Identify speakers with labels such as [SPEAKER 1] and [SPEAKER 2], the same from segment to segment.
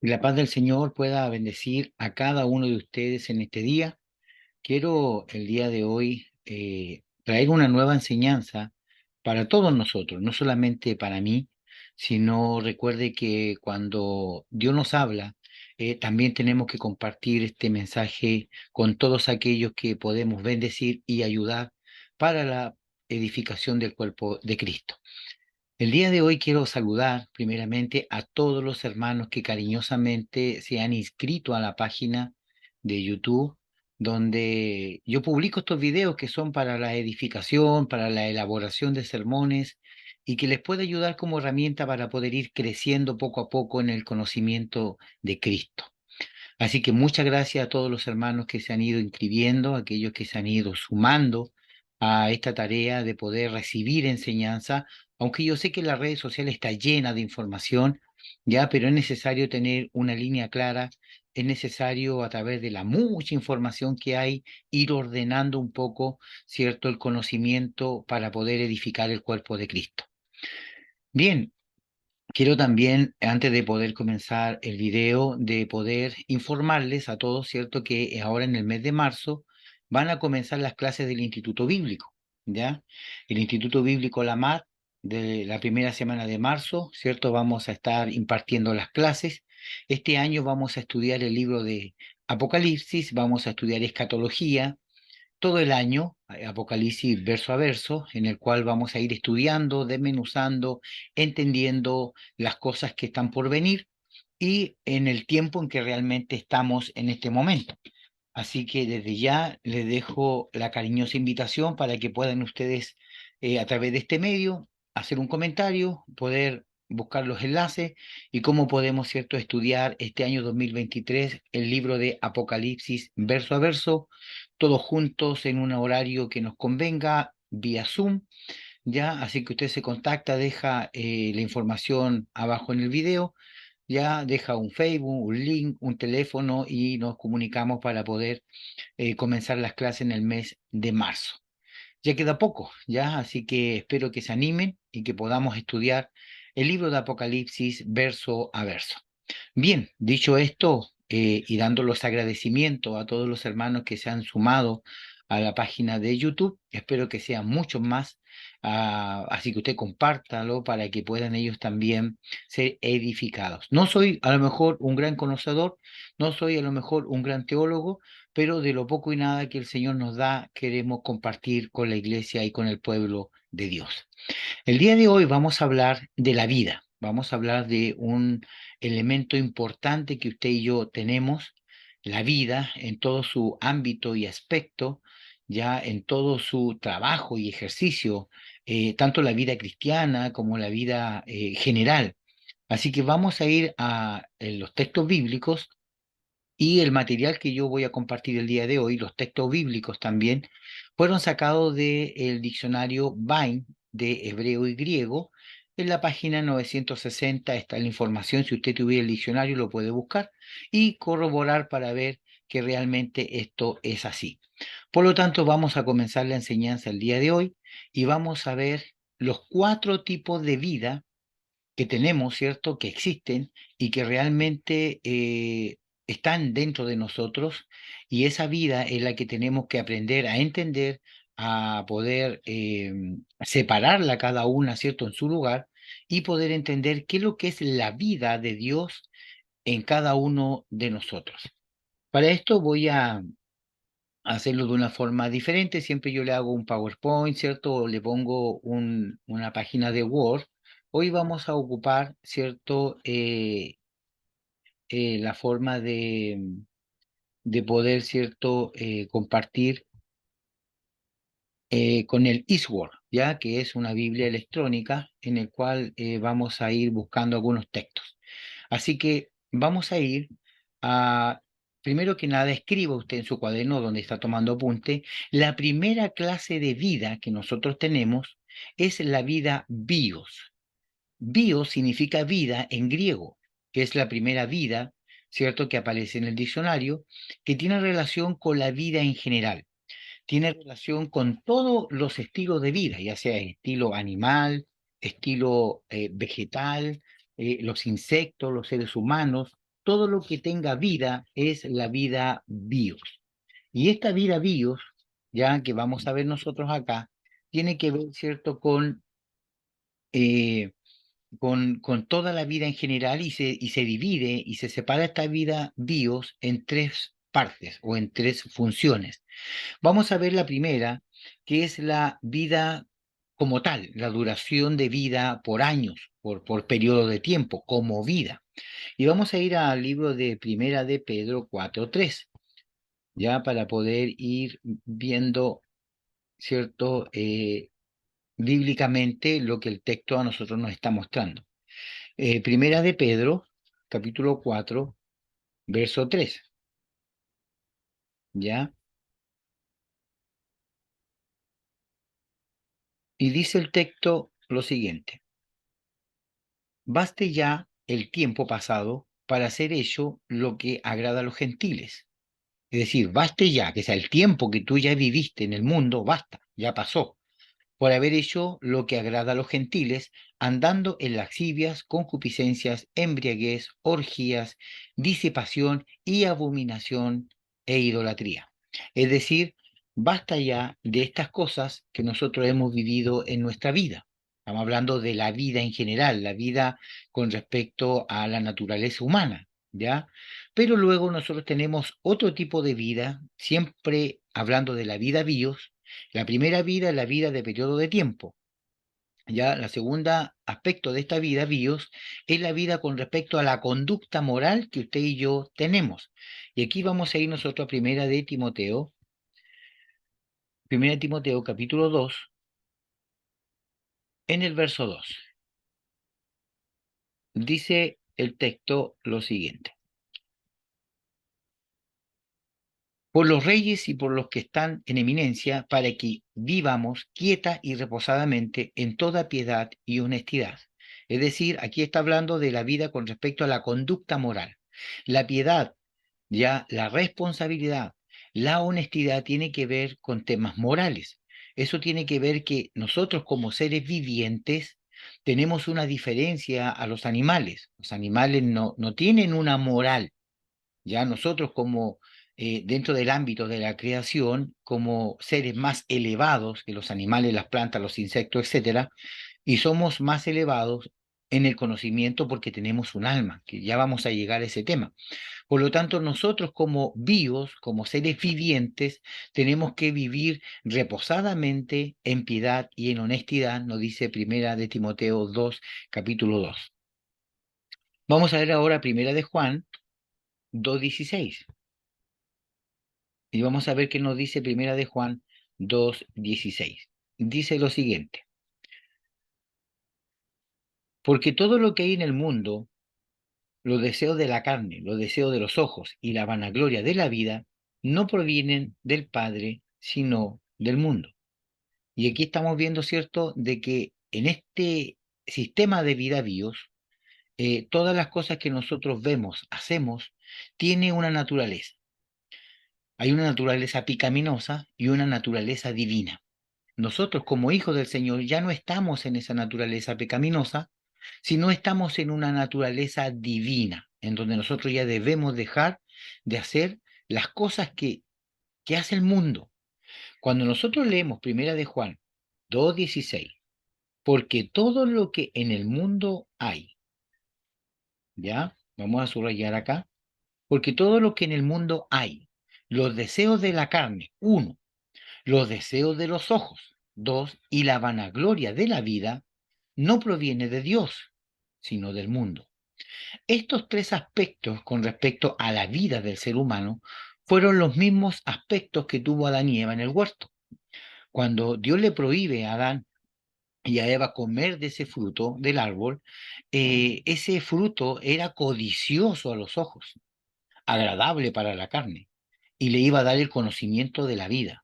[SPEAKER 1] Y la paz del Señor pueda bendecir a cada uno de ustedes en este día. Quiero el día de hoy traer una nueva enseñanza para todos nosotros, no solamente para mí, sino recuerde que cuando Dios nos habla, también tenemos que compartir este mensaje con todos aquellos que podemos bendecir y ayudar para la edificación del cuerpo de Cristo. El día de hoy quiero saludar primeramente a todos los hermanos que cariñosamente se han inscrito a la página de YouTube, donde yo publico estos videos que son para la edificación, para la elaboración de sermones y que les puede ayudar como herramienta para poder ir creciendo poco a poco en el conocimiento de Cristo. Así que muchas gracias a todos los hermanos que se han ido inscribiendo, aquellos que se han ido sumando a esta tarea de poder recibir enseñanza, aunque yo sé que las redes sociales está llena de información, ya, pero es necesario tener una línea clara, es necesario a través de la mucha información que hay, ir ordenando un poco, ¿cierto?, el conocimiento para poder edificar el cuerpo de Cristo. Bien, quiero también, antes de poder comenzar el video, de poder informarles a todos, ¿cierto?, que ahora en el mes de marzo van a comenzar las clases del Instituto Bíblico, ¿ya? El Instituto Bíblico Lamar, de la primera semana de marzo, ¿cierto?, vamos a estar impartiendo las clases. Este año vamos a estudiar el libro de Apocalipsis, vamos a estudiar escatología, todo el año, Apocalipsis verso a verso, en el cual vamos a ir estudiando, desmenuzando, entendiendo las cosas que están por venir y en el tiempo en que realmente estamos en este momento. Así que desde ya les dejo la cariñosa invitación para que puedan ustedes, a través de este medio, hacer un comentario, poder buscar los enlaces y cómo podemos, ¿cierto?, estudiar este año 2023 el libro de Apocalipsis verso a verso, todos juntos en un horario que nos convenga, vía Zoom, ¿ya? Así que usted se contacta, deja la información abajo en el video, ya deja un Facebook, un link, un teléfono y nos comunicamos para poder comenzar las clases en el mes de marzo. Ya queda poco, ya, así que espero que se animen y que podamos estudiar el libro de Apocalipsis verso a verso. Bien, dicho esto, y dando los agradecimientos a todos los hermanos que se han sumado a la página de YouTube, espero que sean muchos más, así que usted compártalo para que puedan ellos también ser edificados. No soy a lo mejor un gran conocedor, no soy a lo mejor un gran teólogo, pero de lo poco y nada que el Señor nos da, queremos compartir con la iglesia y con el pueblo de Dios. El día de hoy vamos a hablar de la vida, vamos a hablar de un elemento importante que usted y yo tenemos, la vida en todo su ámbito y aspecto, ya en todo su trabajo y ejercicio, tanto la vida cristiana como la vida general. Así que vamos a ir a los textos bíblicos y el material que yo voy a compartir el día de hoy, los textos bíblicos también, fueron sacados del diccionario Vine de hebreo y griego. En la página 960 está la información. Si usted tuviera el diccionario, lo puede buscar y corroborar para ver que realmente esto es así. Por lo tanto, vamos a comenzar la enseñanza el día de hoy y vamos a ver los 4 tipos de vida que tenemos, ¿cierto?, que existen y que realmente están dentro de nosotros, y esa vida es la que tenemos que aprender a entender, a poder separarla cada una, ¿cierto?, en su lugar y poder entender qué es lo que es la vida de Dios en cada uno de nosotros. Para esto voy a hacerlo de una forma diferente. Siempre yo le hago un PowerPoint, ¿cierto? O le pongo una página de Word. Hoy vamos a ocupar, ¿cierto? La forma de poder, ¿cierto? Compartir con el eSword, ¿ya? Que es una Biblia electrónica en el cual vamos a ir buscando algunos textos. Así que vamos a ir a, primero que nada, escriba usted en su cuaderno donde está tomando apunte, la primera clase de vida que nosotros tenemos es la vida bios. Bios significa vida en griego, que es la primera vida, ¿cierto?, que aparece en el diccionario, que tiene relación con la vida en general, tiene relación con todos los estilos de vida, ya sea estilo animal, estilo vegetal, los insectos, los seres humanos. todo lo que tenga vida es la vida bios. Y esta vida bios, ya que vamos a ver nosotros acá, tiene que ver, ¿cierto?, eh, con toda la vida en general y se divide y se separa esta vida bios en tres partes o en tres funciones. Vamos a ver la primera, que es la vida como tal, la duración de vida por años, por periodo de tiempo, como vida. Y vamos a ir al libro de Primera de Pedro 4:3, ya para poder ir viendo, ¿cierto? Bíblicamente lo que el texto a nosotros nos está mostrando. Primera de Pedro, capítulo 4, verso 3, ¿ya? Y dice el texto lo siguiente: baste ya el tiempo pasado para hacer hecho lo que agrada a los gentiles. Es decir, baste ya, que sea el tiempo que tú ya viviste en el mundo, basta, ya pasó, por haber hecho lo que agrada a los gentiles, andando en lascivias, concupiscencias, embriaguez, orgías, disipación y abominación e idolatría. Es decir, basta ya de estas cosas que nosotros hemos vivido en nuestra vida. Estamos hablando de la vida en general, la vida con respecto a la naturaleza humana, ¿ya? Pero luego nosotros tenemos otro tipo de vida, siempre hablando de la vida bios. La primera vida es la vida de periodo de tiempo. Ya la segunda aspecto de esta vida, bios, es la vida con respecto a la conducta moral que usted y yo tenemos. Y aquí vamos a ir nosotros a Primera de Timoteo capítulo 2, en el verso 2. Dice el texto lo siguiente: por los reyes y por los que están en eminencia, para que vivamos quieta y reposadamente en toda piedad y honestidad. Es decir, aquí está hablando de la vida con respecto a la conducta moral. La piedad, ya la responsabilidad, la honestidad tiene que ver con temas morales. Eso tiene que ver que nosotros como seres vivientes tenemos una diferencia a los animales. Los animales no tienen una moral. Ya nosotros como dentro del ámbito de la creación, como seres más elevados que los animales, las plantas, los insectos, etcétera, y somos más elevados en el conocimiento porque tenemos un alma, que ya vamos a llegar a ese tema. Por lo tanto, nosotros como vivos, como seres vivientes, tenemos que vivir reposadamente en piedad y en honestidad, nos dice Primera de Timoteo 2, capítulo 2. Vamos a ver ahora Primera de Juan 2:16. Y vamos a ver qué nos dice Primera de Juan 2:16. Dice lo siguiente: porque todo lo que hay en el mundo, los deseos de la carne, los deseos de los ojos y la vanagloria de la vida, no provienen del Padre, sino del mundo. Y aquí estamos viendo, ¿cierto?, de que en este sistema de vida bios, todas las cosas que nosotros vemos, hacemos, tiene una naturaleza. Hay una naturaleza pecaminosa y una naturaleza divina. Nosotros como hijos del Señor ya no estamos en esa naturaleza pecaminosa, sino estamos en una naturaleza divina, en donde nosotros ya debemos dejar de hacer las cosas que hace el mundo. Cuando nosotros leemos Primera de Juan 2:16, porque todo lo que en el mundo hay, ¿ya? Vamos a subrayar acá, porque todo lo que en el mundo hay, los deseos de la carne, uno, los deseos de los ojos, dos, y la vanagloria de la vida, no proviene de Dios, sino del mundo. Estos tres aspectos con respecto a la vida del ser humano fueron los mismos aspectos que tuvo Adán y Eva en el huerto. Cuando Dios le prohíbe a Adán y a Eva comer de ese fruto del árbol, ese fruto era codicioso a los ojos, agradable para la carne, y le iba a dar el conocimiento de la vida.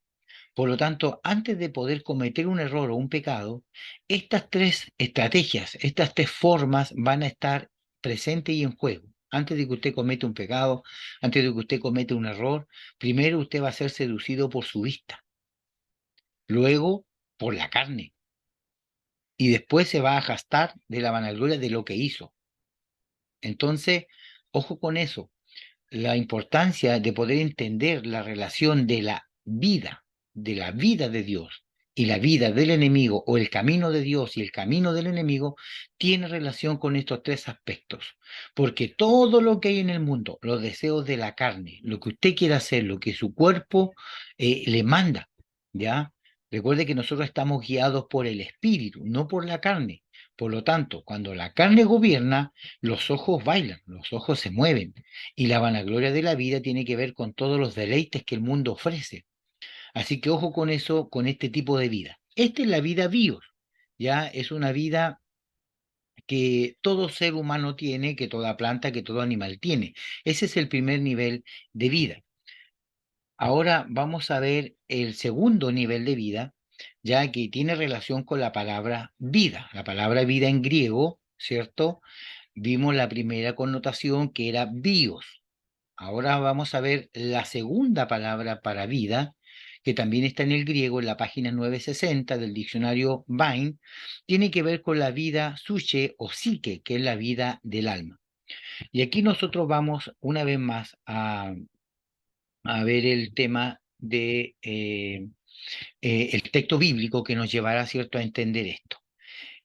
[SPEAKER 1] Por lo tanto, antes de poder cometer un error o un pecado, estas tres estrategias, estas tres formas van a estar presentes y en juego. Antes de que usted cometa un pecado, antes de que usted cometa un error, primero usted va a ser seducido por su vista, luego por la carne, y después se va a gastar de la vanagloria de lo que hizo. Entonces, Ojo con eso, la importancia de poder entender la relación de la vida de Dios y la vida del enemigo, o el camino de Dios y el camino del enemigo, tiene relación con estos tres aspectos. Porque todo lo que hay en el mundo, los deseos de la carne, lo que usted quiera hacer, lo que su cuerpo le manda, ¿ya? Recuerde que nosotros estamos guiados por el espíritu, no por la carne. Por lo tanto, cuando la carne gobierna, los ojos bailan, los ojos se mueven, y la vanagloria de la vida tiene que ver con todos los deleites que el mundo ofrece. Así que ojo con eso, con este tipo de vida. Esta es la vida bios, ya es una vida que todo ser humano tiene, que toda planta, que todo animal tiene. Ese es el primer nivel de vida. Ahora vamos a ver el segundo nivel de vida, ya que tiene relación con la palabra vida. La palabra vida en griego, ¿cierto? Vimos la primera connotación que era bios. Ahora vamos a ver la segunda palabra para vida, que también está en el griego, en la página 960 del diccionario Vine. Tiene que ver con la vida suche o psique, que es la vida del alma. Y aquí nosotros vamos una vez más a ver el tema de el texto bíblico que nos llevará, ¿cierto?, a entender esto.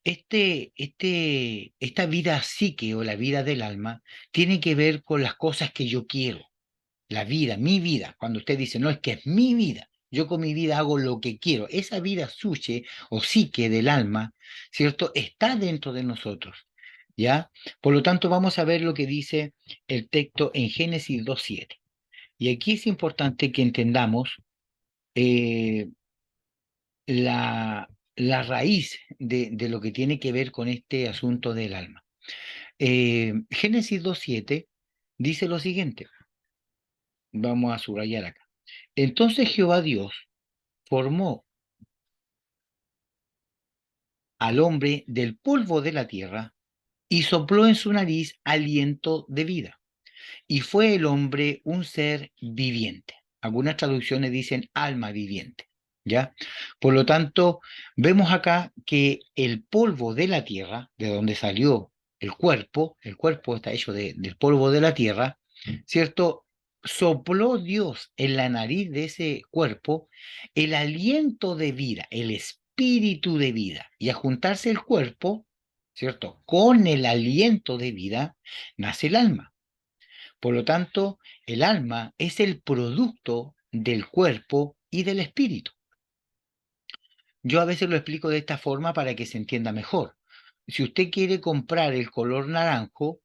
[SPEAKER 1] Esta vida psique o la vida del alma tiene que ver con las cosas que yo quiero. La vida, mi vida, cuando usted dice, no, es que es mi vida, yo con mi vida hago lo que quiero, esa vida suya o psique del alma, ¿cierto? Está dentro de nosotros, ¿ya? Por lo tanto, vamos a ver lo que dice el texto en Génesis 2:7. Y aquí es importante que entendamos eh, la raíz de lo que tiene que ver con este asunto del alma. Génesis 2:7 dice lo siguiente, vamos a subrayar acá. Entonces Jehová Dios formó al hombre del polvo de la tierra y sopló en su nariz aliento de vida. Y fue el hombre un ser viviente. Algunas traducciones dicen alma viviente, ¿ya? Por lo tanto, vemos acá que el polvo de la tierra, de donde salió el cuerpo está hecho del polvo de la tierra, ¿cierto? Sopló Dios en la nariz de ese cuerpo el aliento de vida, el espíritu de vida. Y a juntarse el cuerpo, ¿cierto? Con el aliento de vida, nace el alma. Por lo tanto, el alma es el producto del cuerpo y del espíritu. Yo a veces lo explico de esta forma para que se entienda mejor. Si usted quiere comprar el color naranjo,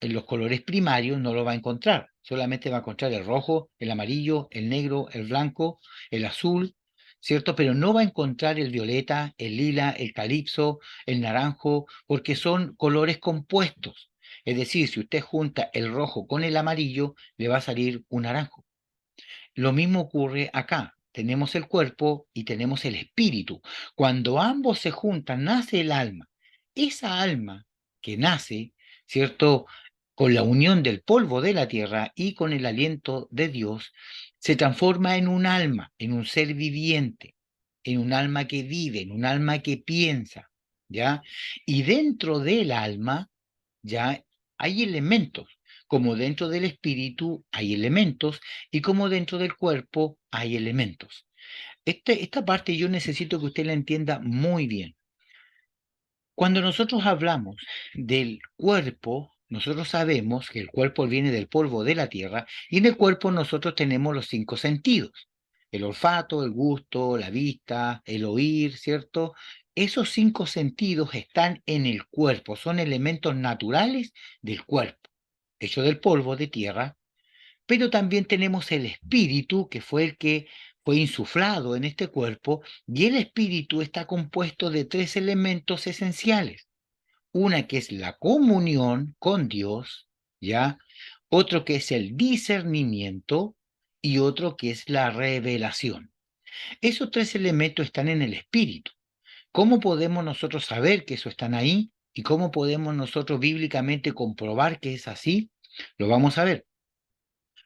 [SPEAKER 1] en los colores primarios no lo va a encontrar. Solamente va a encontrar el rojo, el amarillo, el negro, el blanco, el azul, ¿cierto? Pero no va a encontrar el violeta, el lila, el calipso, el naranjo, porque son colores compuestos. Es decir, si usted junta el rojo con el amarillo, le va a salir un naranjo. Lo mismo ocurre acá. Tenemos el cuerpo y tenemos el espíritu. Cuando ambos se juntan, nace el alma. Esa alma que nace, ¿cierto? Con la unión del polvo de la tierra y con el aliento de Dios, se transforma en un alma, en un ser viviente, en un alma que vive, en un alma que piensa, ¿ya? Y dentro del alma, ya hay elementos, como dentro del espíritu hay elementos y como dentro del cuerpo hay elementos. Esta parte yo necesito que usted la entienda muy bien. Cuando nosotros hablamos del cuerpo, nosotros sabemos que el cuerpo viene del polvo de la tierra y en el cuerpo nosotros tenemos los cinco sentidos. El olfato, el gusto, la vista, el oír, ¿cierto? Esos cinco sentidos están en el cuerpo, son elementos naturales del cuerpo, hecho del polvo de tierra, pero también tenemos el espíritu, que fue el que fue insuflado en este cuerpo, y el espíritu está compuesto de tres elementos esenciales. Una que es la comunión con Dios, ¿ya? Otro que es el discernimiento y otro que es la revelación. Esos tres elementos están en el espíritu. ¿Cómo podemos nosotros saber que eso están ahí? ¿Y cómo podemos nosotros bíblicamente comprobar que es así? Lo vamos a ver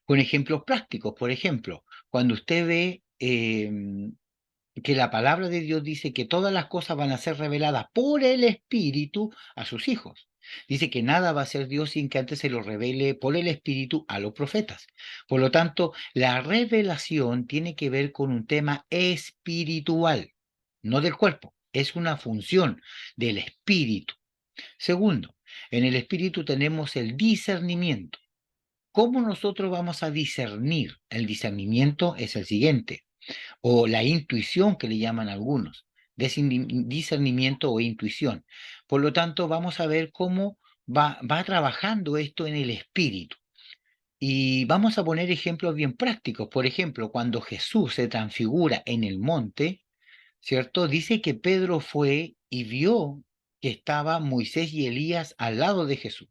[SPEAKER 1] con ejemplos prácticos. Por ejemplo, cuando usted ve que la palabra de Dios dice que todas las cosas van a ser reveladas por el Espíritu a sus hijos. Dice que nada va a ser Dios sin que antes se lo revele por el Espíritu a los profetas. Por lo tanto, la revelación tiene que ver con un tema espiritual, no del cuerpo. Es una función del Espíritu. Segundo, en el Espíritu tenemos el discernimiento. ¿Cómo nosotros vamos a discernir? El discernimiento es el siguiente, o la intuición que le llaman algunos, discernimiento o intuición. Por lo tanto, vamos a ver cómo va trabajando esto en el espíritu. Y vamos a poner ejemplos bien prácticos. Por ejemplo, cuando Jesús se transfigura en el monte, ¿cierto? Dice que Pedro fue y vio que estaba Moisés y Elías al lado de Jesús.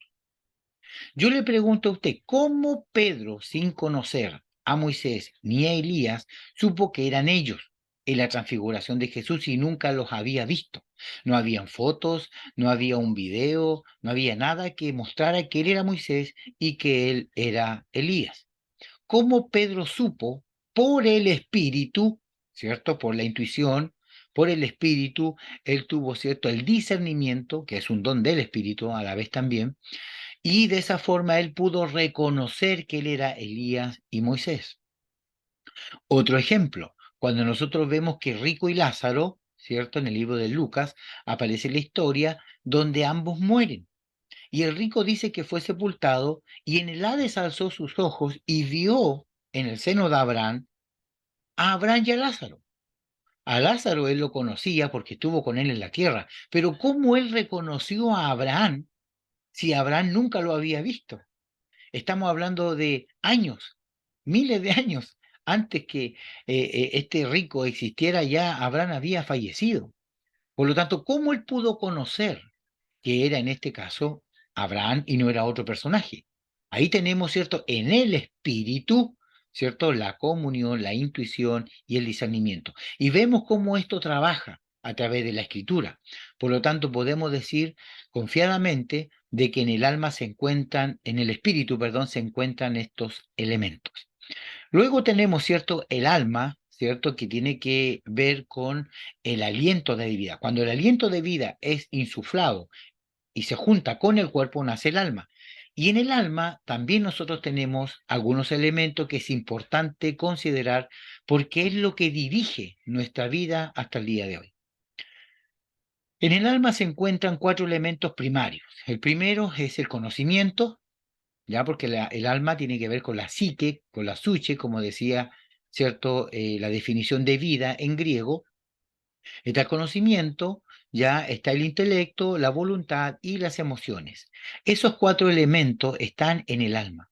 [SPEAKER 1] Yo le pregunto a usted, ¿cómo Pedro, sin conocer a Moisés ni a Elías, supo que eran ellos en la transfiguración de Jesús y nunca los había visto? No habían fotos, no había un video, no había nada que mostrara que él era Moisés y que él era Elías. ¿Cómo Pedro supo por el Espíritu, ¿cierto? Por la intuición, por el Espíritu, él tuvo, ¿cierto? El discernimiento, que es un don del Espíritu a la vez también, y de esa forma él pudo reconocer que él era Elías y Moisés. Otro ejemplo, cuando nosotros vemos que Rico y Lázaro, ¿cierto? En el libro de Lucas aparece la historia donde ambos mueren. Y el rico dice que fue sepultado y en el Hades alzó sus ojos y vio en el seno de Abraham a Abraham y a Lázaro. A Lázaro él lo conocía porque estuvo con él en la tierra, pero ¿cómo él reconoció a Abraham si Abraham nunca lo había visto? Estamos hablando de años, miles de años. Antes que este rico existiera, ya Abraham había fallecido. Por lo tanto, ¿cómo él pudo conocer que era en este caso Abraham y no era otro personaje? Ahí tenemos, ¿cierto? En el espíritu, ¿cierto? La comunión, la intuición y el discernimiento. Y vemos cómo esto trabaja a través de la escritura. Por lo tanto, podemos decir confiadamente de que en el alma se encuentran, en el espíritu, perdón, se encuentran estos elementos. Luego tenemos, ¿cierto? El alma, ¿cierto? Que tiene que ver con el aliento de vida. Cuando el aliento de vida es insuflado y se junta con el cuerpo, nace el alma. Y en el alma también nosotros tenemos algunos elementos que es importante considerar porque es lo que dirige nuestra vida hasta el día de hoy. En el alma se encuentran cuatro elementos primarios. El primero es el conocimiento, ya porque el alma tiene que ver con la psique, con la suche, como decía, ¿cierto? La definición de vida en griego. Está el conocimiento, ya está el intelecto, la voluntad y las emociones. Esos cuatro elementos están en el alma.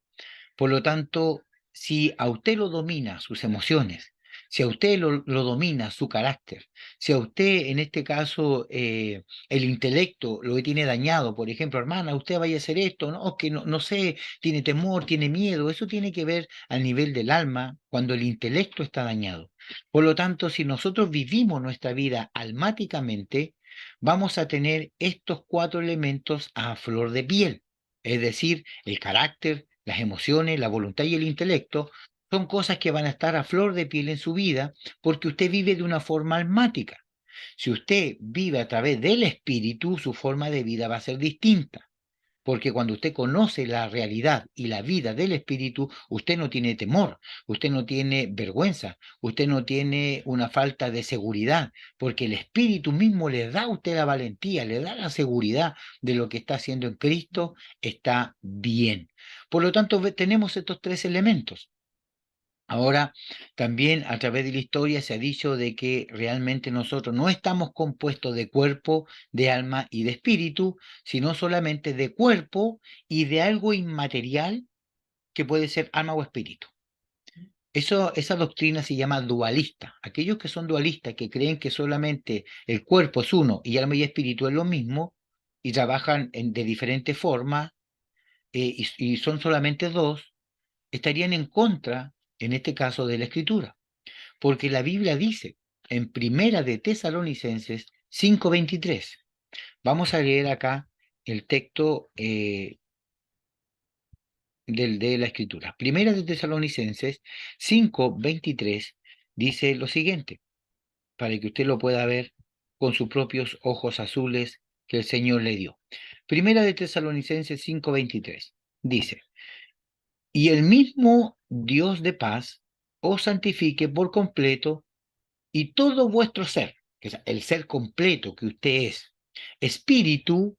[SPEAKER 1] Por lo tanto, si a usted lo domina sus emociones, si a usted lo domina su carácter, si a usted en este caso el intelecto lo tiene dañado, por ejemplo, hermana, usted vaya a hacer esto, no, que no sé, tiene temor, tiene miedo, eso tiene que ver al nivel del alma cuando el intelecto está dañado. Por lo tanto, si nosotros vivimos nuestra vida almáticamente, vamos a tener estos cuatro elementos a flor de piel, es decir, el carácter, las emociones, la voluntad y el intelecto son cosas que van a estar a flor de piel en su vida porque usted vive de una forma almática. Si usted vive a través del espíritu, su forma de vida va a ser distinta. Porque cuando usted conoce la realidad y la vida del espíritu, usted no tiene temor, usted no tiene vergüenza, usted no tiene una falta de seguridad, porque el espíritu mismo le da a usted la valentía, le da la seguridad de lo que está haciendo en Cristo, está bien. Por lo tanto, tenemos estos tres elementos. Ahora, también a través de la historia se ha dicho de que realmente nosotros no estamos compuestos de cuerpo, de alma y de espíritu, sino solamente de cuerpo y de algo inmaterial que puede ser alma o espíritu. Esa doctrina se llama dualista. Aquellos que son dualistas, que creen que solamente el cuerpo es uno y alma y espíritu es lo mismo, y trabajan de diferente forma, y son solamente dos, estarían en contra, en este caso, de la escritura. Porque la Biblia dice en Primera de Tesalonicenses 5:23. Vamos a leer acá el texto de la Escritura. Primera de Tesalonicenses 5:23 dice lo siguiente, para que usted lo pueda ver con sus propios ojos azules que el Señor le dio. Primera de Tesalonicenses 5:23 dice, y el mismo Dios de paz os santifique por completo y todo vuestro ser, que es el ser completo que usted es, espíritu,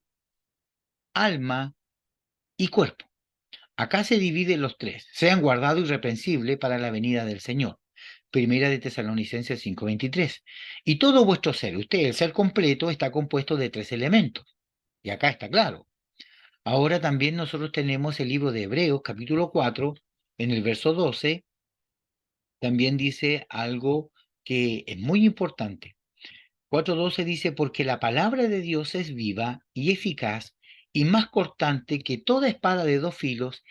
[SPEAKER 1] alma y cuerpo. Acá se dividen los tres, sean guardados irreprensibles para la venida del Señor. Primera de Tesalonicenses 5:23. Y todo vuestro ser, usted, el ser completo, está compuesto de tres elementos. Y acá está claro. Ahora también nosotros tenemos el libro de Hebreos, capítulo 4, en el verso 12, también dice algo que es muy importante. 4:12 dice, porque la palabra de Dios es viva y eficaz y más cortante que toda espada de dos filos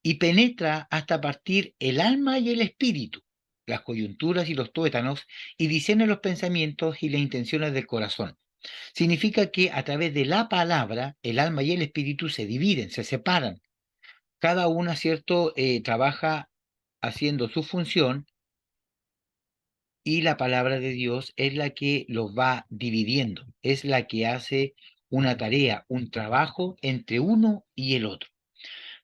[SPEAKER 1] y penetra hasta partir el alma y el espíritu, las coyunturas y los tuétanos, y discierne los pensamientos y las intenciones del corazón. Significa que a través de la palabra, el alma y el espíritu se dividen, se separan. Cada una, ¿cierto?, trabaja haciendo su función y la palabra de Dios es la que los va dividiendo, es la que hace una tarea, un trabajo entre uno y el otro.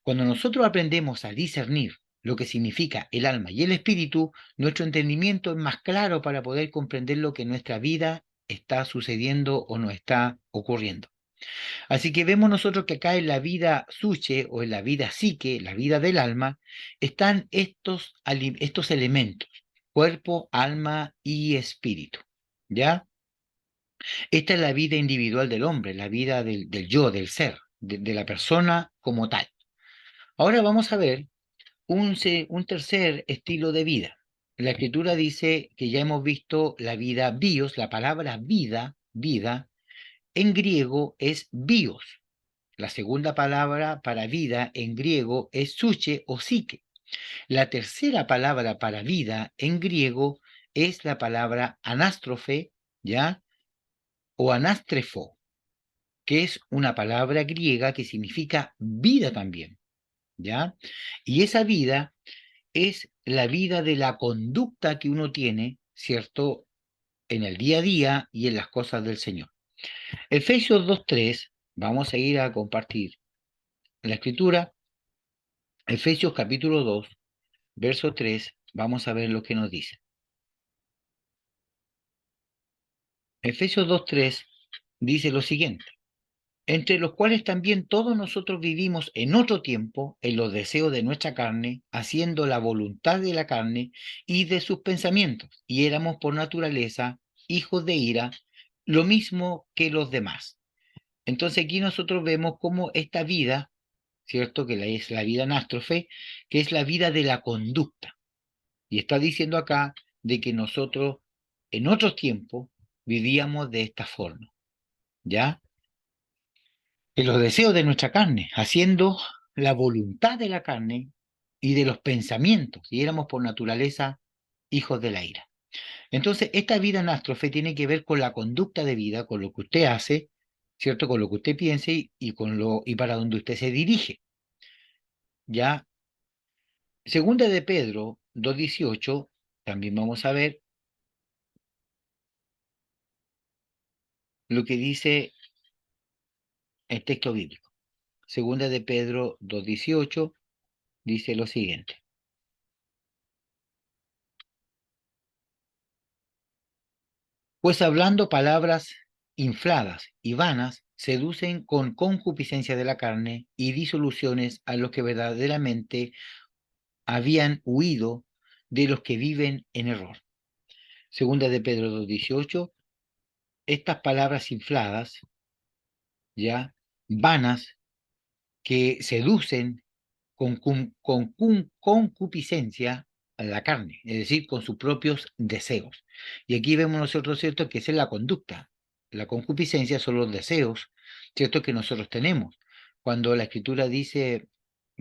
[SPEAKER 1] Cuando nosotros aprendemos a discernir lo que significa el alma y el espíritu, nuestro entendimiento es más claro para poder comprender lo que en nuestra vida está sucediendo o no está ocurriendo. Así que vemos nosotros que acá en la vida suche o en la vida psique, la vida del alma, están estos elementos, cuerpo, alma y espíritu. ¿Ya? Esta es la vida individual del hombre, la vida del yo, del ser, de la persona como tal. Ahora vamos a ver un tercer estilo de vida. La escritura dice que ya hemos visto la vida bios, la palabra vida, vida, en griego es bios. La segunda palabra para vida en griego es suche o psique. La tercera palabra para vida en griego es la palabra anástrofe, ¿ya? O anástrefo, que es una palabra griega que significa vida también, ¿ya? Y esa vida es la vida de la conducta que uno tiene, ¿cierto?, en el día a día y en las cosas del Señor. Efesios 2:3, vamos a ir a compartir la escritura. Efesios capítulo 2, verso 3, vamos a ver lo que nos dice. Efesios 2:3 dice lo siguiente, entre los cuales también todos nosotros vivimos en otro tiempo en los deseos de nuestra carne, haciendo la voluntad de la carne y de sus pensamientos, y éramos por naturaleza hijos de ira, lo mismo que los demás. Entonces aquí nosotros vemos cómo esta vida, ¿cierto? Que es la vida anástrofe, que es la vida de la conducta. Y está diciendo acá de que nosotros en otros tiempos vivíamos de esta forma, ¿ya? En los deseos de nuestra carne, haciendo la voluntad de la carne y de los pensamientos, y éramos por naturaleza hijos de la ira. Entonces, esta vida anástrofe tiene que ver con la conducta de vida, con lo que usted hace, ¿cierto? Con lo que usted piense y para donde usted se dirige. Ya, segunda de Pedro 2:18, también vamos a ver lo que dice el texto bíblico. Segunda de Pedro 2:18 dice lo siguiente. Pues hablando palabras infladas y vanas, seducen con concupiscencia de la carne y disoluciones a los que verdaderamente habían huido de los que viven en error. Segunda de Pedro 2:18, estas palabras infladas, ya, vanas, que seducen con concupiscencia a la carne, es decir, con sus propios deseos. Y aquí vemos nosotros, ¿cierto?, que esa es la conducta. La concupiscencia son los deseos, ¿cierto?, que nosotros tenemos. Cuando la Escritura dice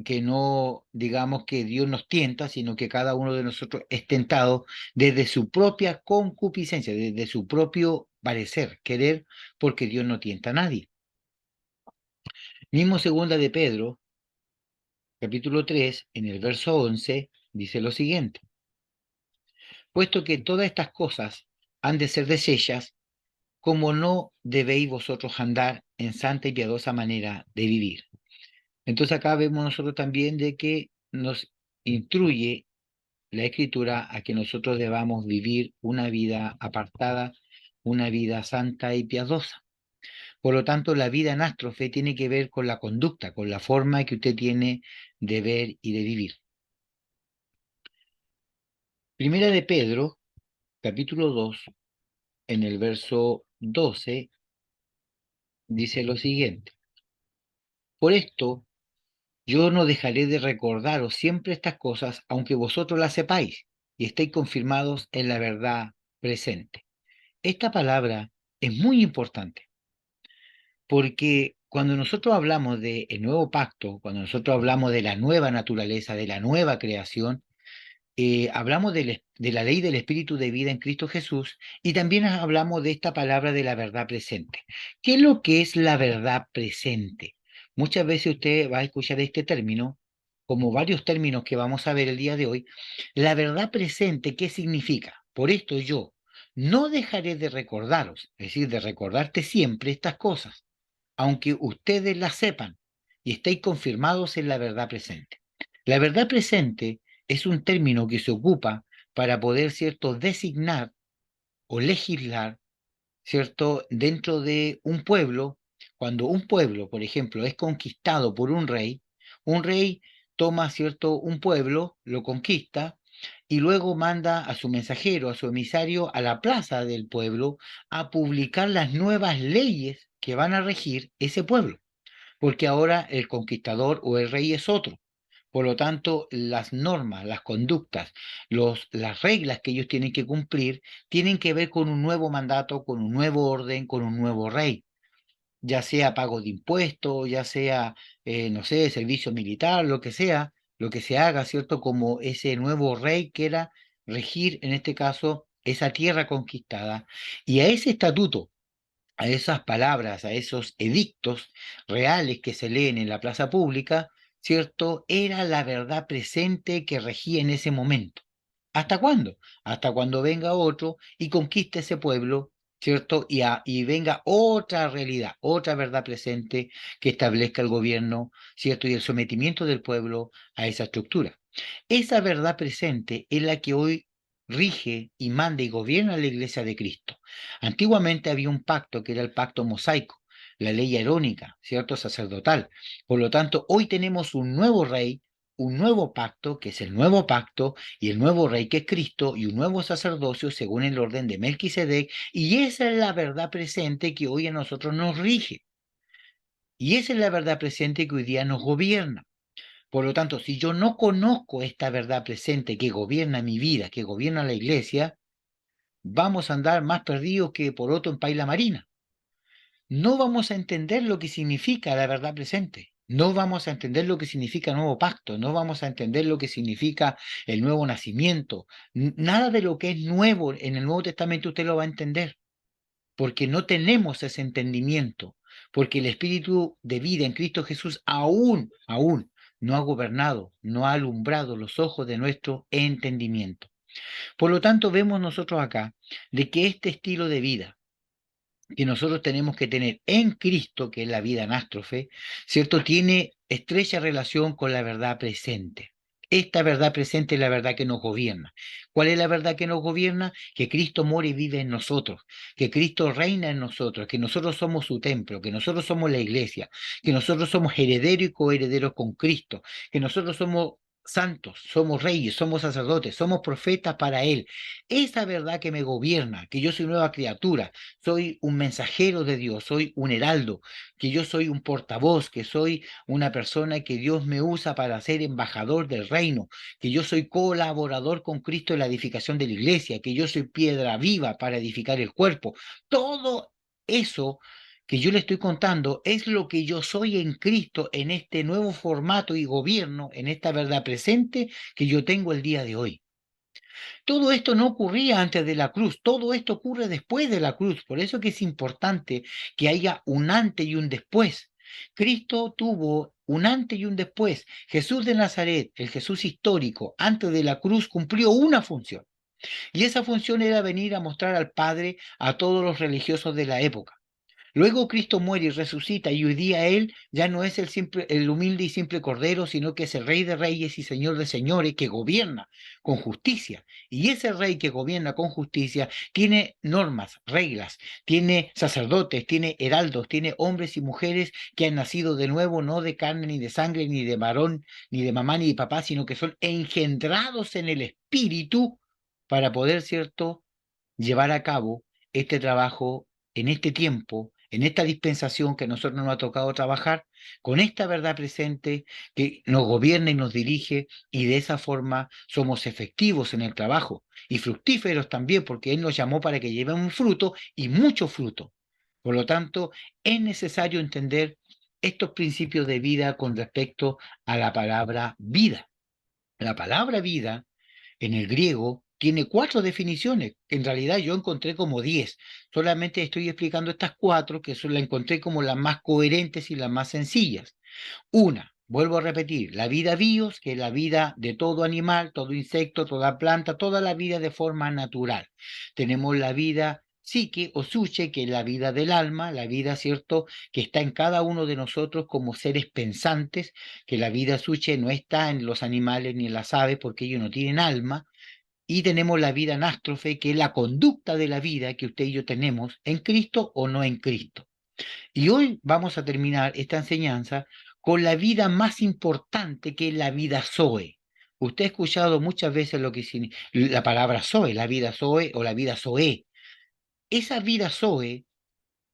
[SPEAKER 1] que no digamos que Dios nos tienta, sino que cada uno de nosotros es tentado desde su propia concupiscencia, desde su propio parecer, querer, porque Dios no tienta a nadie. Mismo segunda de Pedro, capítulo 3, en el verso 11, dice lo siguiente, puesto que todas estas cosas han de ser deshechas, como no debéis vosotros andar en santa y piadosa manera de vivir. Entonces acá vemos nosotros también de que nos instruye la Escritura a que nosotros debamos vivir una vida apartada, una vida santa y piadosa. Por lo tanto, la vida en astrofe tiene que ver con la conducta, con la forma que usted tiene de ver y de vivir. Primera de Pedro, capítulo 2, en el verso 12, dice lo siguiente: Por esto yo no dejaré de recordaros siempre estas cosas, aunque vosotros las sepáis y estéis confirmados en la verdad presente. Esta palabra es muy importante porque cuando nosotros hablamos del nuevo pacto, cuando nosotros hablamos de la nueva naturaleza, de la nueva creación, hablamos de la ley del Espíritu de vida en Cristo Jesús y también hablamos de esta palabra de la verdad presente. ¿Qué es lo que es la verdad presente? Muchas veces usted va a escuchar este término, como varios términos que vamos a ver el día de hoy. La verdad presente, ¿qué significa? Por esto yo no dejaré de recordaros, es decir, de recordarte siempre estas cosas, aunque ustedes las sepan y estéis confirmados en la verdad presente. La verdad presente es un término que se ocupa para poder, ¿cierto?, designar o legislar, ¿cierto?, dentro de un pueblo. Cuando un pueblo, por ejemplo, es conquistado por un rey toma, ¿cierto?, un pueblo, lo conquista y luego manda a su mensajero, a su emisario, a la plaza del pueblo a publicar las nuevas leyes que van a regir ese pueblo, porque ahora el conquistador o el rey es otro. Por lo tanto, las normas, las conductas, las reglas que ellos tienen que cumplir tienen que ver con un nuevo mandato, con un nuevo orden, con un nuevo rey, ya sea pago de impuestos, ya sea, no sé, servicio militar, lo que se haga, ¿cierto? Como ese nuevo rey quiera regir, en este caso, esa tierra conquistada. Y a ese estatuto, a esas palabras, a esos edictos reales que se leen en la plaza pública, ¿cierto? Era la verdad presente que regía en ese momento. ¿Hasta cuándo? Hasta cuando venga otro y conquiste ese pueblo, ¿cierto? Y venga otra realidad, otra verdad presente que establezca el gobierno, ¿cierto? Y el sometimiento del pueblo a esa estructura. Esa verdad presente es la que hoy rige y manda y gobierna la Iglesia de Cristo. Antiguamente había un pacto que era el pacto mosaico, la ley arónica, ¿cierto? Sacerdotal. Por lo tanto, hoy tenemos un nuevo rey, un nuevo pacto, que es el nuevo pacto, y el nuevo rey, que es Cristo, y un nuevo sacerdocio según el orden de Melquisedec, y esa es la verdad presente que hoy a nosotros nos rige. Y esa es la verdad presente que hoy día nos gobierna. Por lo tanto, si yo no conozco esta verdad presente que gobierna mi vida, que gobierna la iglesia, vamos a andar más perdidos que por otro en paila marina. No vamos a entender lo que significa la verdad presente. No vamos a entender lo que significa nuevo pacto. No vamos a entender lo que significa el nuevo nacimiento. Nada de lo que es nuevo en el Nuevo Testamento usted lo va a entender, porque no tenemos ese entendimiento, porque el Espíritu de vida en Cristo Jesús aún no ha gobernado, no ha alumbrado los ojos de nuestro entendimiento. Por lo tanto, vemos nosotros acá de que este estilo de vida que nosotros tenemos que tener en Cristo, que es la vida anástrofe, ¿cierto? Tiene estrecha relación con la verdad presente. Esta verdad presente es la verdad que nos gobierna. ¿Cuál es la verdad que nos gobierna? Que Cristo muere y vive en nosotros, que Cristo reina en nosotros, que nosotros somos su templo, que nosotros somos la iglesia, que nosotros somos herederos y coherederos con Cristo, que nosotros somos santos, somos reyes, somos sacerdotes, somos profetas para Él. Esa verdad que me gobierna, que yo soy nueva criatura, soy un mensajero de Dios, soy un heraldo, que yo soy un portavoz, que soy una persona que Dios me usa para ser embajador del reino, que yo soy colaborador con Cristo en la edificación de la iglesia, que yo soy piedra viva para edificar el cuerpo. Todo eso que yo le estoy contando es lo que yo soy en Cristo, en este nuevo formato y gobierno, en esta verdad presente que yo tengo el día de hoy. Todo esto no ocurría antes de la cruz, todo esto ocurre después de la cruz. Por eso que es importante que haya un antes y un después. Cristo tuvo un antes y un después. Jesús de Nazaret, el Jesús histórico, antes de la cruz cumplió una función. Y esa función era venir a mostrar al Padre a todos los religiosos de la época. Luego Cristo muere y resucita y hoy día Él ya no es el humilde y simple Cordero, sino que es el Rey de Reyes y Señor de Señores que gobierna con justicia. Y ese Rey que gobierna con justicia tiene normas, reglas, tiene sacerdotes, tiene heraldos, tiene hombres y mujeres que han nacido de nuevo, no de carne ni de sangre, ni de varón, ni de mamá, ni de papá, sino que son engendrados en el Espíritu para poder, ¿cierto?, llevar a cabo este trabajo en este tiempo, en esta dispensación que a nosotros nos ha tocado trabajar, con esta verdad presente que nos gobierna y nos dirige, y de esa forma somos efectivos en el trabajo y fructíferos también, porque Él nos llamó para que llevemos fruto y mucho fruto. Por lo tanto, es necesario entender estos principios de vida con respecto a la palabra vida. La palabra vida en el griego tiene 4 definiciones. En realidad yo encontré como 10. Solamente estoy explicando estas 4 que las encontré como las más coherentes y las más sencillas. Una, vuelvo a repetir, la vida bios, que es la vida de todo animal, todo insecto, toda planta, toda la vida de forma natural. Tenemos la vida psique o suche, que es la vida del alma, la vida, ¿cierto?, que está en cada uno de nosotros como seres pensantes, que la vida suche no está en los animales ni en las aves porque ellos no tienen alma. Y tenemos la vida anástrofe, que es la conducta de la vida que usted y yo tenemos en Cristo o no en Cristo. Y hoy vamos a terminar esta enseñanza con la vida más importante, que es la vida Zoe. Usted ha escuchado muchas veces lo que la palabra Zoe, la vida Zoe o la vida Zoe. Esa vida Zoe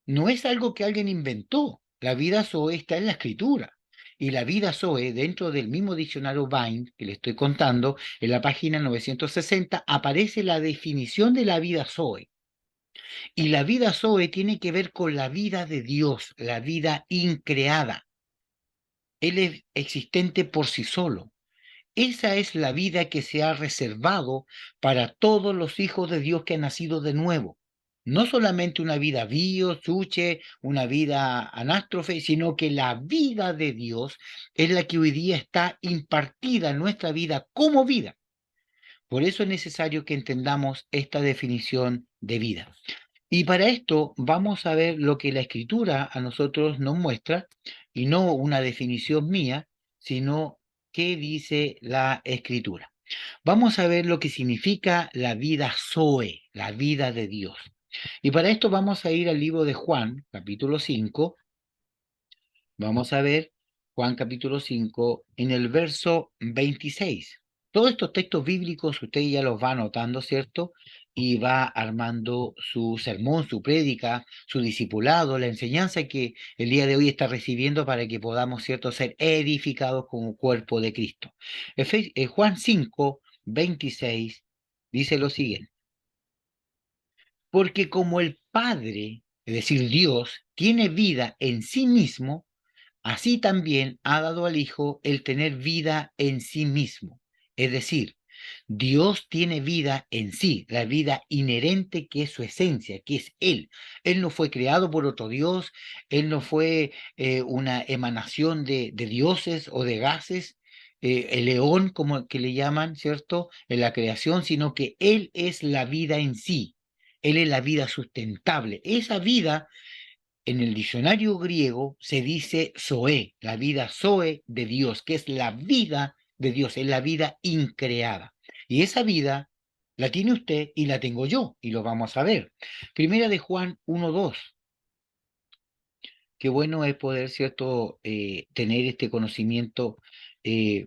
[SPEAKER 1] no es algo que alguien inventó. La vida Zoe está en la escritura. Y la vida Zoe, dentro del mismo diccionario Vine que le estoy contando, en la página 960, aparece la definición de la vida Zoe. Y la vida Zoe tiene que ver con la vida de Dios, la vida increada. Él es existente por sí solo. Esa es la vida que se ha reservado para todos los hijos de Dios que han nacido de nuevo. No solamente una vida bio, suche, una vida anástrofe, sino que la vida de Dios es la que hoy día está impartida en nuestra vida como vida. Por eso es necesario que entendamos esta definición de vida. Y para esto vamos a ver lo que la escritura a nosotros nos muestra, y no una definición mía, sino qué dice la escritura. Vamos a ver lo que significa la vida Zoe, la vida de Dios. Y para esto vamos a ir al libro de Juan, capítulo 5. Vamos a ver Juan capítulo 5 en el verso 26. Todos estos textos bíblicos usted ya los va anotando, ¿cierto? Y va armando su sermón, su prédica, su discipulado, la enseñanza que el día de hoy está recibiendo para que podamos, ¿cierto?, ser edificados como cuerpo de Cristo. Juan 5, 26 dice lo siguiente: porque como el Padre, es decir, Dios, tiene vida en sí mismo, así también ha dado al Hijo el tener vida en sí mismo. Es decir, Dios tiene vida en sí, la vida inherente que es su esencia, que es Él. Él no fue creado por otro Dios, Él no fue una emanación de dioses o de gases, el león, como que le llaman, ¿cierto?, en la creación, sino que Él es la vida en sí. Él es la vida sustentable. Esa vida en el diccionario griego se dice Zoe, la vida Zoe de Dios, que es la vida de Dios, es la vida increada. Y esa vida la tiene usted y la tengo yo, y lo vamos a ver. Primera de Juan 1:2. Qué bueno es poder, ¿cierto?, tener este conocimiento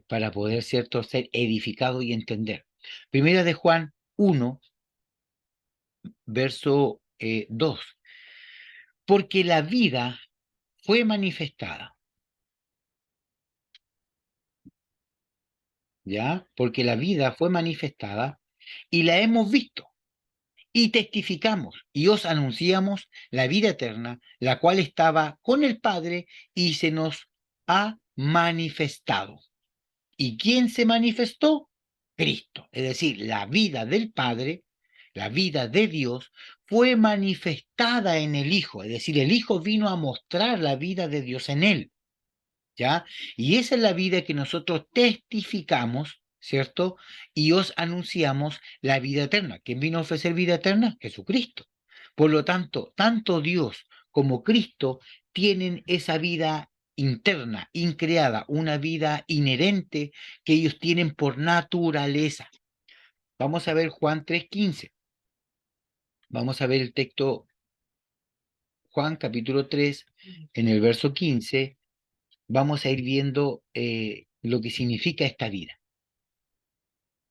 [SPEAKER 1] para poder, ¿cierto?, ser edificado y entender. Primera de Juan 1, verso 2. Porque la vida fue manifestada, ¿ya? Porque la vida fue manifestada y la hemos visto y testificamos y os anunciamos la vida eterna, la cual estaba con el Padre y se nos ha manifestado. ¿Y quién se manifestó? Cristo. Es decir, la vida del Padre, la vida de Dios, fue manifestada en el Hijo. Es decir, el Hijo vino a mostrar la vida de Dios en él. ¿Ya? Y esa es la vida que nosotros testificamos ¿cierto? Y os anunciamos la vida eterna. ¿Quién vino a ofrecer vida eterna? Jesucristo. Por lo tanto, tanto Dios como Cristo tienen esa vida interna, increada, una vida inherente que ellos tienen por naturaleza. Vamos a ver Juan 3:15. Vamos a ver el texto Juan capítulo 3, en el verso 15. Vamos a ir viendo lo que significa esta vida.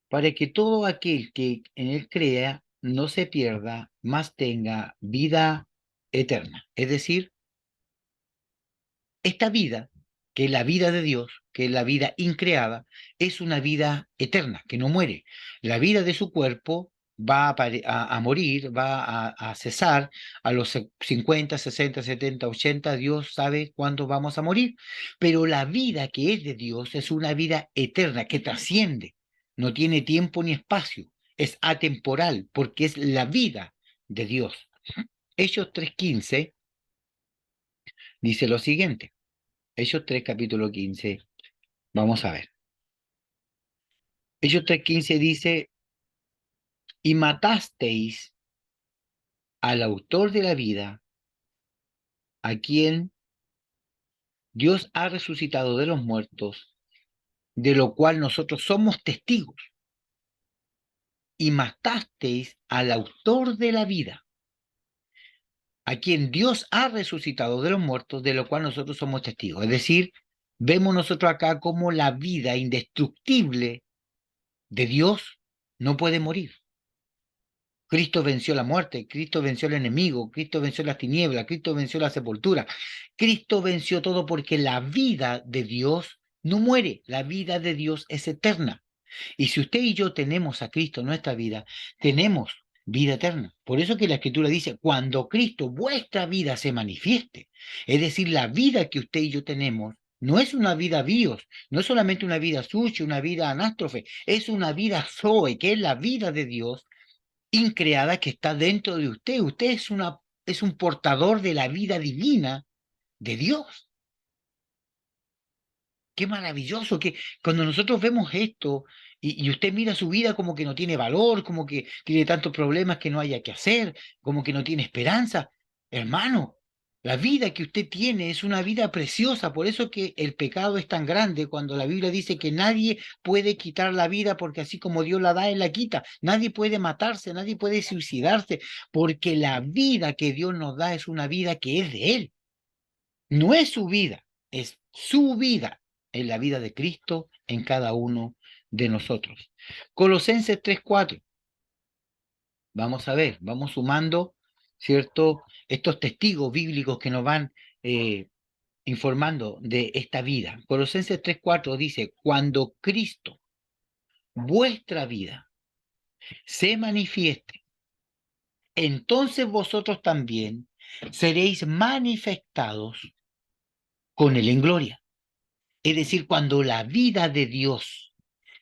[SPEAKER 1] Para que todo aquel que en él crea no se pierda, mas tenga vida eterna. Es decir, esta vida, que es la vida de Dios, que es la vida increada, es una vida eterna, que no muere. La vida de su cuerpo va a morir, va a cesar a los 50, 60, 70, 80. Dios sabe cuándo vamos a morir. Pero la vida que es de Dios es una vida eterna, que trasciende, no tiene tiempo ni espacio, es atemporal, porque es la vida de Dios. Hechos 3:15 dice lo siguiente. Hechos 3, capítulo 15. Vamos a ver. Hechos 3:15 dice, y matasteis al autor de la vida, a quien Dios ha resucitado de los muertos, de lo cual nosotros somos testigos. Y matasteis al autor de la vida, a quien Dios ha resucitado de los muertos, de lo cual nosotros somos testigos. Es decir, vemos nosotros acá como la vida indestructible de Dios no puede morir. Cristo venció la muerte, Cristo venció el enemigo, Cristo venció las tinieblas, Cristo venció la sepultura. Cristo venció todo porque la vida de Dios no muere, la vida de Dios es eterna. Y si usted y yo tenemos a Cristo en nuestra vida, tenemos vida eterna. Por eso que la Escritura dice, cuando Cristo, vuestra vida, se manifieste, es decir, la vida que usted y yo tenemos, no es una vida bios, no es solamente una vida sucia, una vida anástrofe, es una vida zoe, que es la vida de Dios increada que está dentro de usted. Usted es un portador de la vida divina de Dios. Qué maravilloso que cuando nosotros vemos esto y usted mira su vida como que no tiene valor, como que tiene tantos problemas que no haya que hacer, como que no tiene esperanza. Hermano, la vida que usted tiene es una vida preciosa, por eso que el pecado es tan grande cuando la Biblia dice que nadie puede quitar la vida porque así como Dios la da, Él la quita. Nadie puede matarse, nadie puede suicidarse, porque la vida que Dios nos da es una vida que es de Él. No es su vida, es su vida en la vida de Cristo en cada uno de nosotros. Colosenses 3:4. Vamos a ver, vamos sumando, ¿cierto? Estos testigos bíblicos que nos van informando de esta vida. Colosenses 3:4 dice, cuando Cristo, vuestra vida, se manifieste, entonces vosotros también seréis manifestados con Él en gloria. Es decir, cuando la vida de Dios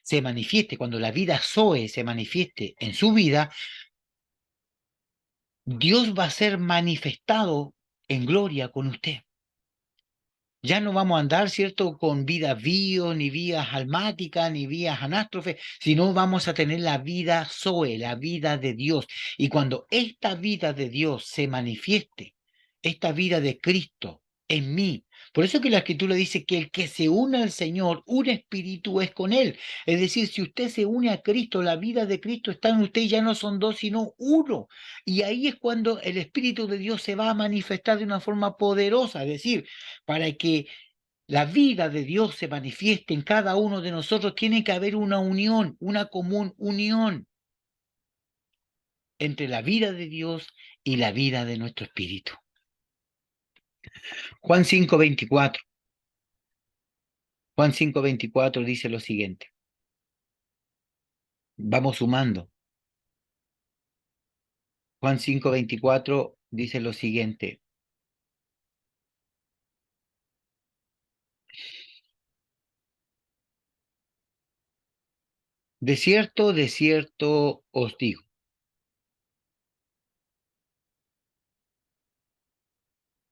[SPEAKER 1] se manifieste, cuando la vida Zoe se manifieste en su vida, Dios va a ser manifestado en gloria con usted. Ya no vamos a andar, ¿cierto?, con vidas bio, ni vías almáticas, ni vías anástrofes, sino vamos a tener la vida Zoe, la vida de Dios. Y cuando esta vida de Dios se manifieste, esta vida de Cristo en mí, por eso que la Escritura dice que el que se une al Señor, un espíritu es con Él. Es decir, si usted se une a Cristo, la vida de Cristo está en usted, ya no son dos, sino uno. Y ahí es cuando el Espíritu de Dios se va a manifestar de una forma poderosa, es decir, para que la vida de Dios se manifieste en cada uno de nosotros, tiene que haber una unión, una común unión entre la vida de Dios y la vida de nuestro espíritu. Juan 5:24. Juan 5:24 dice lo siguiente. Vamos sumando. Juan 5:24 dice lo siguiente. De cierto os digo,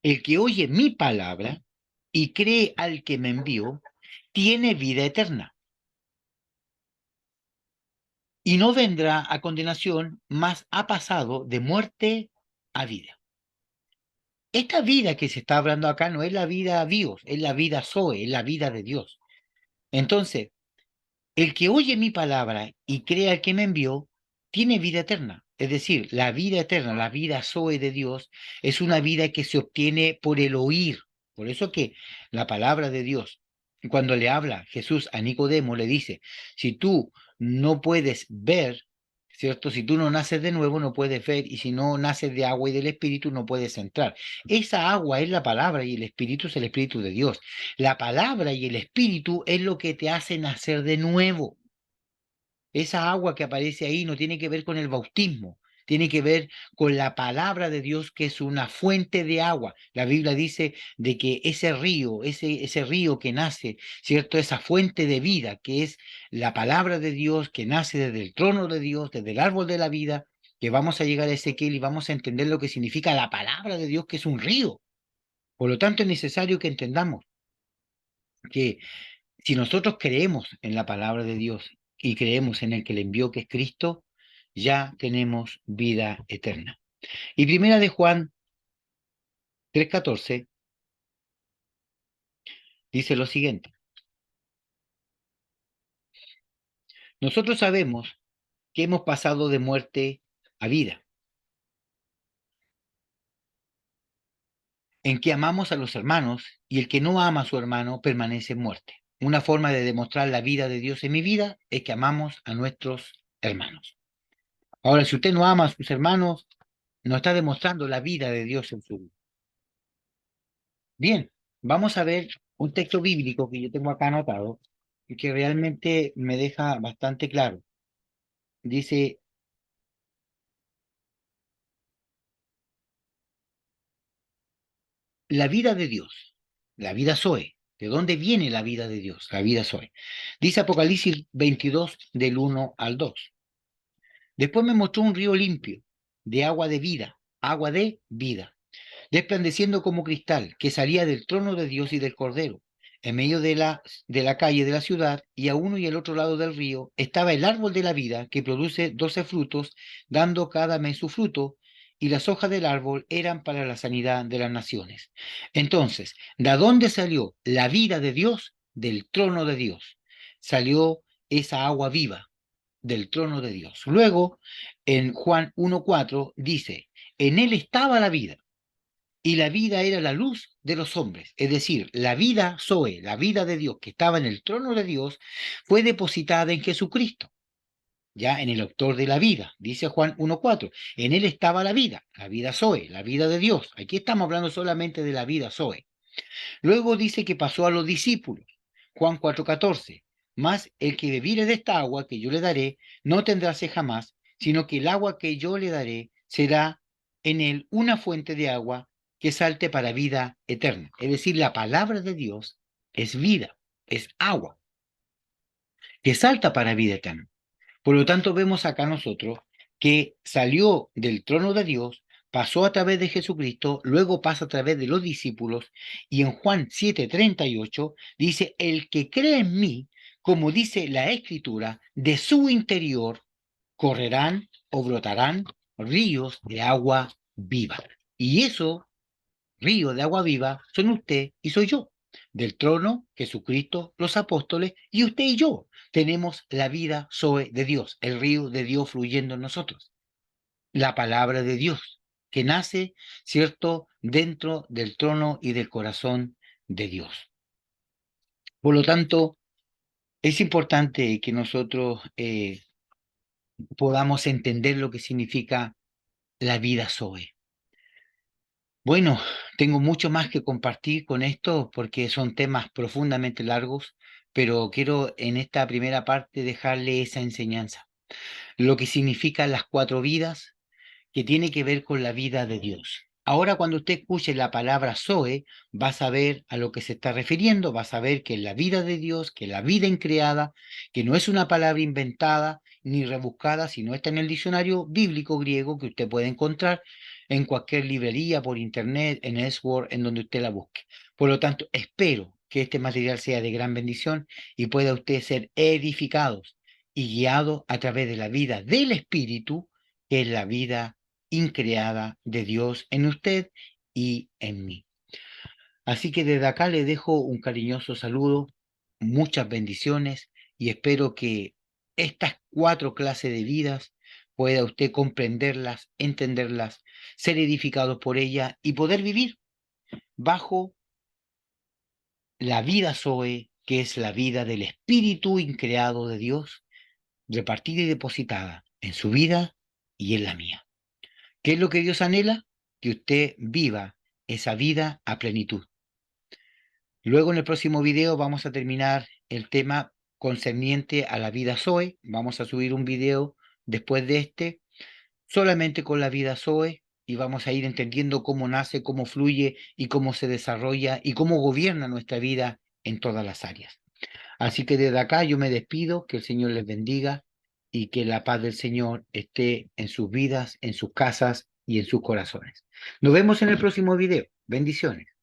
[SPEAKER 1] el que oye mi palabra y cree al que me envió, tiene vida eterna y no vendrá a condenación, mas ha pasado de muerte a vida. Esta vida que se está hablando acá no es la vida Dios, es la vida Zoe, es la vida de Dios. Entonces, el que oye mi palabra y crea al que me envió, tiene vida eterna. Es decir, la vida eterna, la vida Zoe de Dios, es una vida que se obtiene por el oír. Por eso que la palabra de Dios, cuando le habla Jesús a Nicodemo, le dice, si tú no puedes ver, ¿cierto? Si tú no naces de nuevo, no puedes ver, y si no naces de agua y del Espíritu, no puedes entrar. Esa agua es la palabra y el Espíritu es el Espíritu de Dios. La palabra y el Espíritu es lo que te hace nacer de nuevo. Esa agua que aparece ahí no tiene que ver con el bautismo, tiene que ver con la palabra de Dios, que es una fuente de agua. La Biblia dice de que ese río que nace, ¿cierto? Esa fuente de vida, que es la palabra de Dios, que nace desde el trono de Dios, desde el árbol de la vida, que vamos a llegar a Ezequiel y vamos a entender lo que significa la palabra de Dios, que es un río. Por lo tanto, es necesario que entendamos que si nosotros creemos en la palabra de Dios y creemos en el que le envió, que es Cristo, ya tenemos vida eterna. Y primera de Juan 3:14 dice lo siguiente: nosotros sabemos que hemos pasado de muerte a vida, en que amamos a los hermanos, y el que no ama a su hermano permanece en muerte. Una forma de demostrar la vida de Dios en mi vida es que amamos a nuestros hermanos. Ahora, si usted no ama a sus hermanos, no está demostrando la vida de Dios en su vida. Bien, vamos a ver un texto bíblico que yo tengo acá anotado y que realmente me deja bastante claro. Dice, la vida de Dios, la vida Zoe. ¿De dónde viene la vida de Dios? La vida Zoe. Dice Apocalipsis 22 del 1 al 2. Después me mostró un río limpio, de agua de vida, resplandeciendo como cristal, que salía del trono de Dios y del Cordero. En medio de la calle de la ciudad, y a uno y al otro lado del río, estaba el árbol de la vida, que produce 12 frutos, dando cada mes su fruto, y las hojas del árbol eran para la sanidad de las naciones. Entonces, ¿de dónde salió la vida de Dios? Del trono de Dios. Salió esa agua viva del trono de Dios. Luego, en Juan 1:4 dice, en él estaba la vida y la vida era la luz de los hombres. Es decir, la vida Zoe, la vida de Dios que estaba en el trono de Dios, fue depositada en Jesucristo, ya en el autor de la vida. Dice Juan 1:4, en él estaba la vida Zoe, la vida de Dios. Aquí estamos hablando solamente de la vida Zoe. Luego dice que pasó a los discípulos. Juan 4:14, mas el que bebiere de esta agua que yo le daré, no tendrá sed jamás, sino que el agua que yo le daré será en él una fuente de agua que salte para vida eterna. Es decir, la palabra de Dios es vida, es agua, que salta para vida eterna. Por lo tanto, vemos acá nosotros que salió del trono de Dios, pasó a través de Jesucristo, luego pasa a través de los discípulos, y en Juan 7:38 dice, el que cree en mí, como dice la Escritura, de su interior correrán o brotarán ríos de agua viva. Y eso, río de agua viva, son usted y soy yo. Del trono, Jesucristo, los apóstoles y usted y yo. Tenemos la vida Zoe de Dios, el río de Dios fluyendo en nosotros. La palabra de Dios, que nace, ¿cierto?, dentro del trono y del corazón de Dios. Por lo tanto, es importante que nosotros podamos entender lo que significa la vida Zoe. Bueno, tengo mucho más que compartir con esto porque son temas profundamente largos, pero quiero en esta primera parte dejarle esa enseñanza. Lo que significan las 4 vidas, que tiene que ver con la vida de Dios. Ahora, cuando usted escuche la palabra Zoe, va a saber a lo que se está refiriendo, va a saber que es la vida de Dios, que es la vida increada, que no es una palabra inventada ni rebuscada, sino está en el diccionario bíblico griego que usted puede encontrar en cualquier librería, por internet, en Sword, en donde usted la busque. Por lo tanto, espero que este material sea de gran bendición y pueda usted ser edificado y guiado a través de la vida del Espíritu, que es la vida increada de Dios en usted y en mí. Así que desde acá le dejo un cariñoso saludo, muchas bendiciones y espero que estas 4 clases de vidas pueda usted comprenderlas, entenderlas, ser edificado por ellas y poder vivir bajo la vida Zoe, que es la vida del Espíritu increado de Dios, repartida y depositada en su vida y en la mía. ¿Qué es lo que Dios anhela? Que usted viva esa vida a plenitud. Luego en el próximo video vamos a terminar el tema concerniente a la vida Zoe. Vamos a subir un video después de este, solamente con la vida Zoe, y vamos a ir entendiendo cómo nace, cómo fluye y cómo se desarrolla y cómo gobierna nuestra vida en todas las áreas. Así que desde acá yo me despido, que el Señor les bendiga y que la paz del Señor esté en sus vidas, en sus casas y en sus corazones. Nos vemos en el próximo video. Bendiciones.